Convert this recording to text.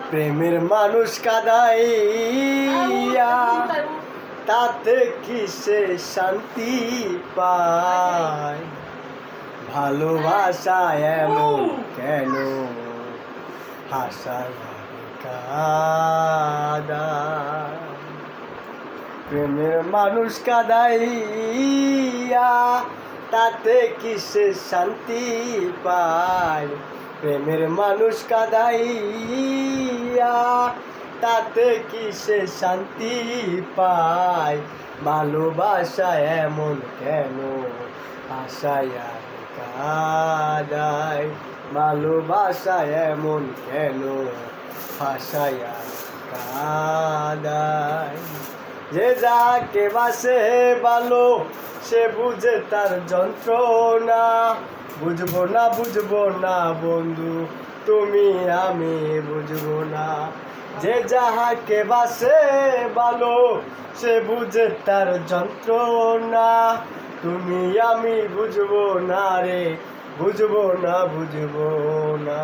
প্রেমের মানুষ কাঁদাইয়া তাতে কি সে শান্তি পায়? ভালোবাসা এমন কেন হাসায় কাঁদায়? প্রেমের মানুষ কাঁদাইয়া তাতে কি সে শান্তি পায়? প্রেমের মানুষ কাঁদাইয়া তাতে কি সে শান্তি পায়? ভালোবাসা এমন কেন আশায় কাঁদায়? ভালোবাসা এমন কেন আশায় কাঁদায়? যে যাকে বাসে ভালো সে বুঝে তার যন্ত্রণা। বুঝবো না বন্ধু তুমি আমি বুঝবো না। যে যাহাকে বাসে ভালো সে বুঝে তার যন্ত্রণা। তুমি আমি বুঝবো না রে, বুঝবো না।